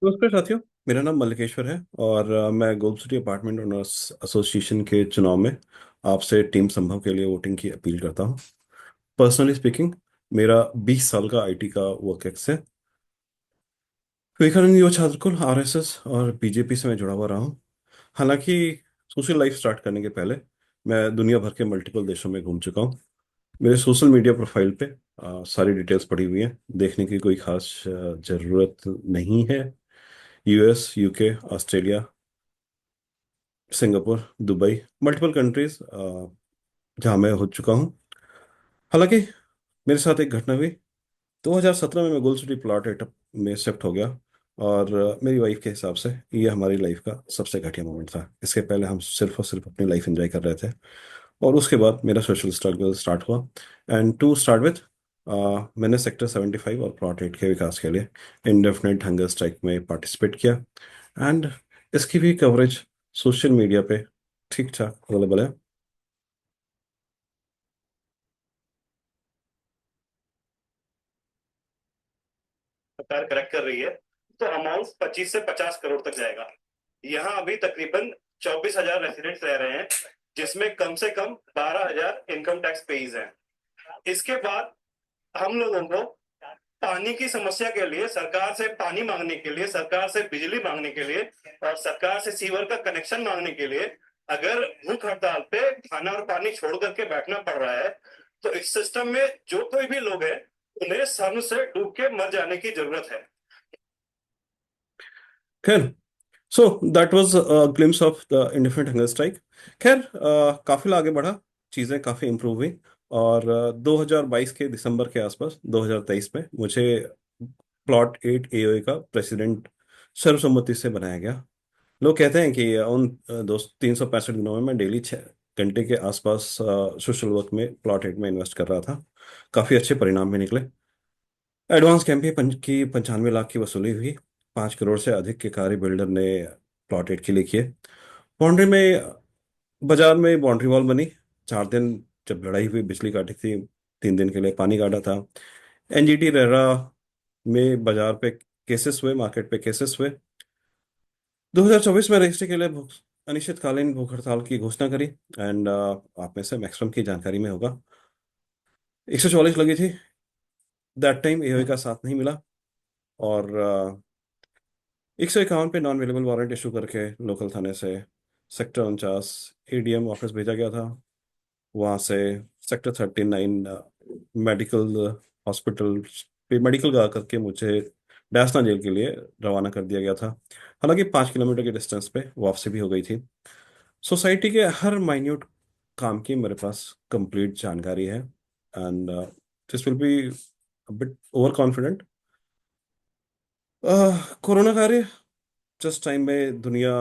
नमस्कार साथियों। मेरा नाम मल्लिकेश्वर है और मैं gold city apartment owners association के चुनाव में आपसे टीम संभव के लिए वोटिंग की अपील करता हूं। पर्सनली स्पीकिंग, मेरा 20 साल का आईटी का वर्क एक्स है। विवेकानंद युवा छात्र कुल आरएसएस और बीजेपी से मैं जुड़ा हुआ रहा हूं। हालांकि सोशल लाइफ स्टार्ट करने के पहले मैं दुनिया भर के मल्टीपल देशों में घूम चुका हूं। मेरे सोशल मीडिया प्रोफाइल पे सारी डिटेल्स पड़ी हुई हैं, देखने की कोई खास जरूरत नहीं है। US, UK, Australia, Singapore, Dubai, multiple countries जहाँ मैं हो चुका हूँ। हालांकि मेरे साथ एक घटना हुई। 2017 में मैं गोल्ड सिटी प्लॉट एट में शिफ्ट हो गया और मेरी वाइफ के हिसाब से ये हमारी लाइफ का सबसे घटिया मोमेंट था। इसके पहले हम सिर्फ और सिर्फ अपनी लाइफ एंजॉय कर रहे थे और उसके बाद मेरा सोशल स्ट्रगल स्टार्ट हुआ। एंड टू स्टार्ट विथ, मैंने सेक्टर 75 और प्लॉट एट के विकास के लिए इंडेफिनेट हंगर स्ट्राइक में पार्टिसिपेट किया। एंड इसकी भी कवरेज सोशल मीडिया पे ठीक ठाक अवेलेबल है। सरकार करेक्ट कर रही है तो अमाउंट 25 से 50 करोड़ तक जाएगा। यहाँ अभी तकरीबन 24,000 रेसिडेंट्स रह रहे हैं, जिसमें कम से कम 12,000 इनकम टैक्स पेइज हैं। इसके बाद हम लोगों को पानी की समस्या के लिए, सरकार से पानी मांगने के लिए, सरकार से बिजली मांगने के लिए और सरकार से सीवर का कनेक्शन मांगने के लिए अगर भूख हड़ताल पे खाना और पानी छोड़ करके बैठना पड़ रहा है, तो इस सिस्टम में जो कोई भी लोग हैं उन्हें सर से डूब के मर जाने की जरूरत है। खैर, so that was glimpse of the indifferent hunger strike. खैर, काफिला आगे बढ़ा, चीज़ें काफ़ी इम्प्रूव हुई और 2022 के दिसंबर के आसपास 2023 में मुझे प्लॉट 8 एओए का प्रेसिडेंट सर्वसम्मति से बनाया गया। लोग कहते हैं कि उन 365 दिनों में मैं डेली 6 घंटे के आसपास सोशल वर्क में प्लॉट 8 में इन्वेस्ट कर रहा था। काफ़ी अच्छे परिणाम भी निकले। एडवांस कैंप की 95 लाख की वसूली हुई। 5 करोड़ से अधिक के कार्य बिल्डर ने प्लॉट एट के लिए किए। बाउंड्री में, बाजार में बाउंड्री वॉल बनी। 4 दिन जब लड़ाई हुई, बिजली काटी थी। 3 दिन के लिए पानी काटा था। एनजीटी रेरा में बाजार पे केसेस हुए, मार्केट पे केसेस हुए। 2024 में रजिस्ट्री के लिए अनिश्चितकालीन भूख हड़ताल की घोषणा करी। एंड आप में से मैक्सिमम की जानकारी में होगा, 144 लगी थी। दैट टाइम एओए का साथ नहीं मिला और 151 पे नॉन अवेलेबल वारंट इशू करके लोकल थाने से सेक्टर 49 एडीएम ऑफिस भेजा गया था। वहाँ से सेक्टर 39 मेडिकल हॉस्पिटल पे मेडिकल का करके मुझे डैसना जेल के लिए रवाना कर दिया गया था। हालांकि 5 किलोमीटर के डिस्टेंस पे वापसी भी हो गई थी। सोसाइटी के हर माइन्यूट काम की मेरे पास कंप्लीट जानकारी है। And this will be bit over confident. Corona कार्य, जिस टाइम में दुनिया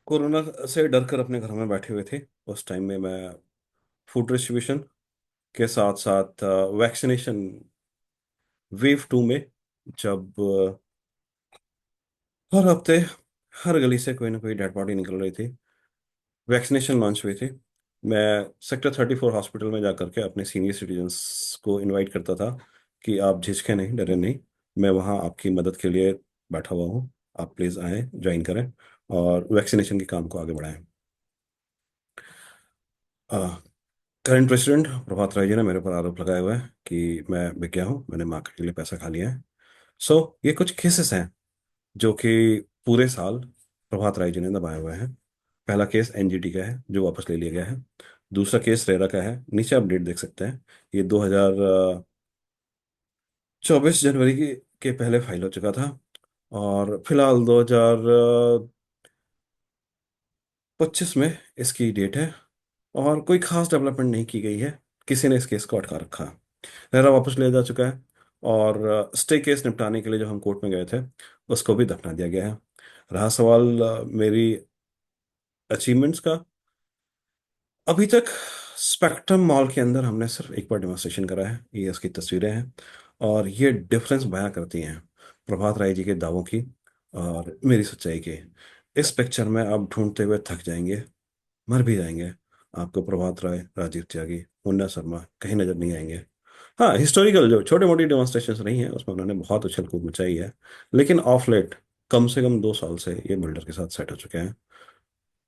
कोरोना से डर कर अपने घरों में बैठे हुए थे, उस टाइम में मैं फूड डिस्ट्रीब्यूशन के साथ साथ वैक्सीनेशन वेव 2 में, जब हर हफ्ते हर गली से कोई ना कोई डेड बॉडी निकल रही थी, वैक्सीनेशन लॉन्च हुई थी। मैं सेक्टर 34 हॉस्पिटल में जाकर के अपने सीनियर सिटीजन्स को इनवाइट करता था कि आप झिझकें नहीं, डरे नहीं। मैं वहाँ आपकी मदद के लिए बैठा हुआ हूँ। आप प्लीज़ आएँ, ज्वाइन करें और वैक्सीनेशन के काम को आगे बढ़ाएं। करंट प्रेसिडेंट प्रभात राय जी ने मेरे पर आरोप लगाया हुआ है कि मैं बिक गया हूँ, मैंने मार्केट के लिए पैसा खा लिया है। ये कुछ केसेस हैं जो कि पूरे साल प्रभात राय जी ने दबाए हुए हैं। पहला केस एनजीटी का है जो वापस ले लिया गया है। दूसरा केस रेरा का है, नीचे अपडेट देख सकते हैं। ये 2024 जनवरी के पहले फाइल हो चुका था और फिलहाल 2025 में इसकी डेट है और कोई खास डेवलपमेंट नहीं की गई है। किसी ने इस केस को अटका रखा है। रेरा वापस लिया जा चुका है और स्टे केस निपटाने के लिए जो हम कोर्ट में गए थे उसको भी दफना दिया गया है। रहा सवाल मेरी अचीवमेंट्स का, अभी तक स्पेक्ट्रम मॉल के अंदर हमने सिर्फ एक बार डेमोन्स्ट्रेशन करा है। ये इसकी तस्वीरें हैं और ये डिफरेंस बयां करती हैं प्रभात राय जी के दावों की और मेरी सच्चाई की। इस पिक्चर में आप ढूंढते हुए थक जाएंगे, मर भी जाएंगे। आपको प्रभात राय, राजीव त्यागी, मुन्ना शर्मा कहीं नजर नहीं आएंगे। हाँ, हिस्टोरिकल जो छोटे मोटी डेमोन्स्ट्रेशन नहीं है उसमें उन्होंने बहुत उछल कूद मचाई है। लेकिन ऑफ लेट कम से कम 2 साल से ये बिल्डर के साथ सेट हो चुके हैं,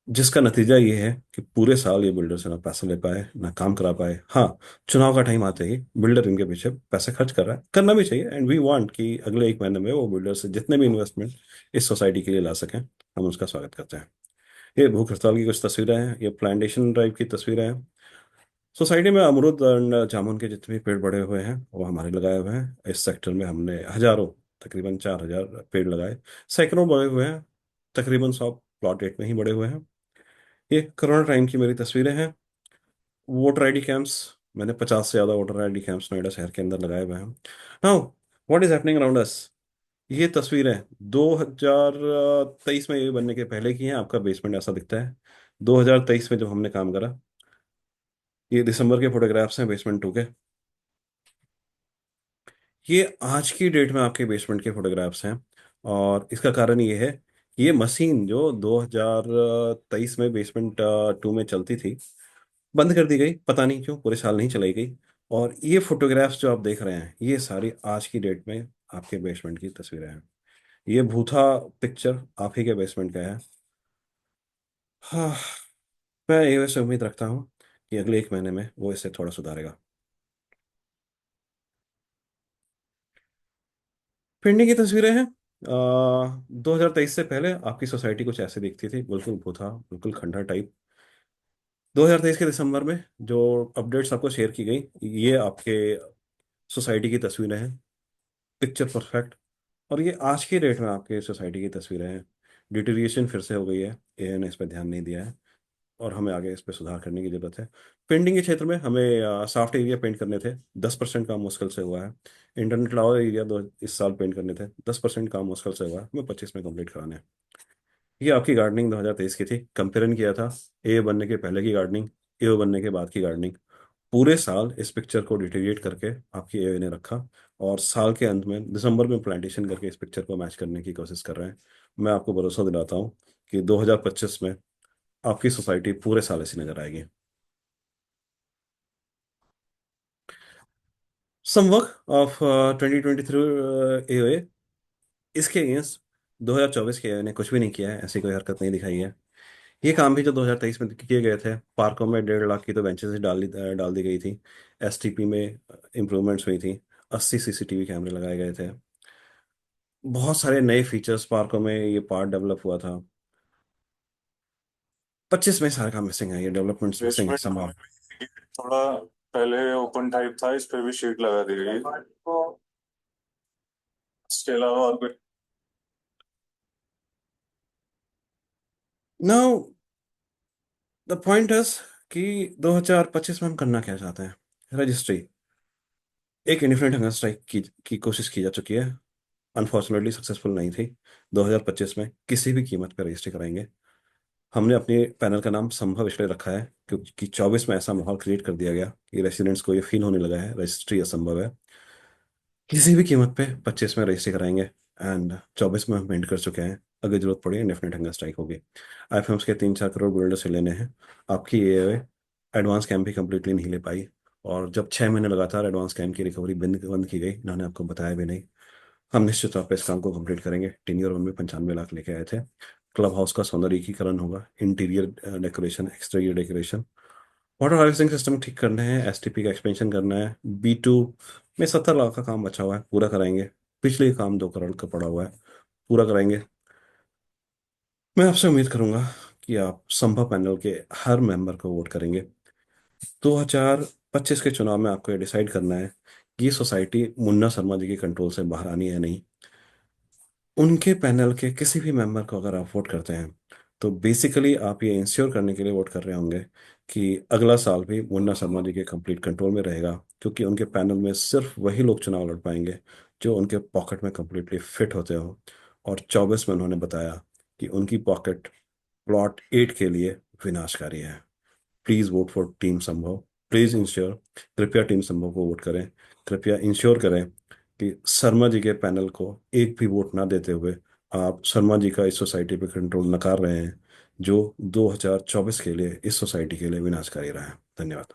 जिसका नतीजा ये है कि पूरे साल ये बिल्डर से ना पैसे ले पाए ना काम करा पाए। हाँ, चुनाव का टाइम आते ही बिल्डर इनके पीछे पैसे खर्च कर रहा है, करना भी चाहिए, एंड वी वांट कि अगले 1 महीने में वो बिल्डर से जितने भी इन्वेस्टमेंट इस सोसाइटी के लिए ला सकें, हम उसका स्वागत करते हैं। ये भूख हड़ताल की कुछ तस्वीरें हैं, ये प्लांटेशन ड्राइव की तस्वीरें हैं। सोसाइटी में अमरूद और जामुन के जितने भी पेड़ बड़े हुए हैं वो हमारे लगाए हुए हैं। इस सेक्टर में हमने हजारों, तकरीबन 4,000 पेड़ लगाए। सैकड़ों बड़े हुए हैं, तकरीबन 100 प्लॉट एट में ही बड़े हुए हैं। ये कोरोना टाइम की मेरी तस्वीरें हैं। वोटर आईडी कैंप्स, मैंने 50 से ज्यादा वोटर आईडी कैंप्स नोएडा शहर के अंदर लगाए हुए हैं। Now what is happening around us. ये तस्वीरें 2023 में ये बनने के पहले की हैं। आपका बेसमेंट ऐसा दिखता है 2023 में जब हमने काम करा। ये दिसंबर के फोटोग्राफ्स हैं बेसमेंट 2 के। ये आज की डेट में आपके बेसमेंट के फोटोग्राफ्स हैं। और इसका कारण ये है कि ये मशीन जो 2023 में बेसमेंट 2 में चलती थी, बंद कर दी गई, पता नहीं क्यों, पूरे साल नहीं चलाई गई। और ये फोटोग्राफ्स जो आप देख रहे हैं ये सारी आज की डेट में आपके बेसमेंट की तस्वीरें हैं। ये भूथा पिक्चर आप ही के बेसमेंट का है। हाँ, मैं ये वैसे उम्मीद रखता हूँ कि अगले 1 महीने में वो इसे थोड़ा सुधारेगा। पिंडी की तस्वीरें हैं। 2023 से पहले आपकी सोसाइटी कुछ ऐसे दिखती थी, बिल्कुल भूथा, बिल्कुल खंडहर टाइप। 2023 के दिसंबर में जो अपडेट्स आपको शेयर की गई, ये आपके सोसाइटी की तस्वीरें हैं, पिक्चर परफेक्ट। और ये आज की डेट में आपके सोसाइटी की तस्वीरें हैं। डिटेरिएशन फिर से हो गई है, एआई ने इस पर ध्यान नहीं दिया है, और हमें आगे इस पर सुधार करने की जरूरत है। पेंटिंग के क्षेत्र में हमें सॉफ्ट एरिया पेंट करने थे, 10% काम मुश्किल से हुआ है। इंटरनेट लाओ एरिया दो इस साल पेंट करने थे, 10% काम मुश्किल से हुआ है, हमें 25 में कंप्लीट कराने हैं। ये आपकी गार्डनिंग 2023 की थी, कंपेरिजन किया था ए बनने के पहले की गार्डनिंग, ए बनने के बाद की गार्डनिंग। पूरे साल इस पिक्चर को डिटेरिएट करके आपकी एआई ने रखा, और साल के अंत में दिसंबर में प्लांटेशन करके इस पिक्चर को मैच करने की कोशिश कर रहे हैं। मैं आपको भरोसा दिलाता हूँ कि 2025 में आपकी सोसाइटी पूरे साल ऐसी नजर आएगी। सम वर्क ऑफ 2023 एओए, इसके अगेंस्ट 2024 के एओए ने कुछ भी नहीं किया है, ऐसी कोई हरकत नहीं दिखाई है। ये काम भी जो 2023 में किए गए थे, पार्कों में 1.5 लाख की तो बेंचेस डाल दी गई थी। एसटीपी में इम्प्रूवमेंट्स हुई थी। 80 सीसीटीवी कैमरे लगाए गए थे। बहुत सारे नए फीचर्स पार्कों में, ये पार्क डेवलप हुआ था। 25 में सारा काम मिसिंग है, ये डेवलपमेंट्स मिसिंग है बेसमेंट संभव। थोड़ा पहले ओपन टाइप था, इस पे भी शीट लगा दी गई। इसके अलावा और कुछ? नाउ द पॉइंट इज कि 2025 में हम करना क्या चाहते हैं। रजिस्ट्री, एक इंडिपेंडेंट हंगर स्ट्राइक की कोशिश की जा चुकी है, अनफॉर्चुनेटली सक्सेसफुल नहीं थी। 2025 में किसी भी कीमत पर रजिस्ट्री कराएंगे। हमने अपने पैनल का नाम संभव इसलिए रखा है क्योंकि 24 में ऐसा माहौल क्रिएट कर दिया गया कि रेसिडेंट्स को ये फील होने लगा है रजिस्ट्री असंभव है। किसी भी कीमत पे 25 में रजिस्ट्री कराएंगे, एंड 24 में हम पेंट कर चुके हैं। अगर जरूरत पड़ी इंडेफिनेट हंगर स्ट्राइक होगी। आईफएम्स के 3-4 करोड़ बिल्डर से लेने हैं। आपकी ये एडवांस कैम्प भी कंप्लीटली नहीं ले पाई, और जब 6 महीने लगातार एडवांस कैम्प की रिकवरी बंद बंद की गई, इन्होंने आपको बताया भी नहीं। हम निश्चित तौर पर इस काम को कंप्लीट करेंगे। टीनियर वन में 95 लाख लेके आए थे। क्लब हाउस का सौंदर्यीकरण होगा, interior decoration, exterior decoration, water harvesting system ठीक करना है, एसटीपी का एक्सपेंशन करना है। B2 में 70 लाख का काम बचा हुआ है, पूरा कराएंगे। पिछले काम 2 करोड़ का पड़ा हुआ है, पूरा कराएंगे। मैं आपसे उम्मीद करूंगा कि आप संभव पैनल के हर मेंबर को वोट करेंगे। 2025 के चुनाव में आपको ये डिसाइड करना है कि ये सोसाइटी मुन्ना शर्मा जी के कंट्रोल से बाहर आनी है नहीं। उनके पैनल के किसी भी मेंबर को अगर आप वोट करते हैं तो बेसिकली आप ये इंश्योर करने के लिए वोट कर रहे होंगे कि अगला साल भी मुन्ना शर्मा जी के कंप्लीट कंट्रोल में रहेगा, क्योंकि उनके पैनल में सिर्फ वही लोग चुनाव लड़ पाएंगे जो उनके पॉकेट में कंप्लीटली फिट होते हो। और 24 में उन्होंने बताया कि उनकी पॉकेट प्लॉट 8 के लिए विनाशकारी है। प्लीज वोट फॉर टीम संभव। प्लीज इंश्योर, कृपया टीम संभव को वोट करें। कृपया इंश्योर करें कि शर्मा जी के पैनल को एक भी वोट ना देते हुए आप शर्मा जी का इस सोसाइटी पे कंट्रोल नकार रहे हैं, जो 2024 के लिए इस सोसाइटी के लिए विनाशकारी रहा है। धन्यवाद।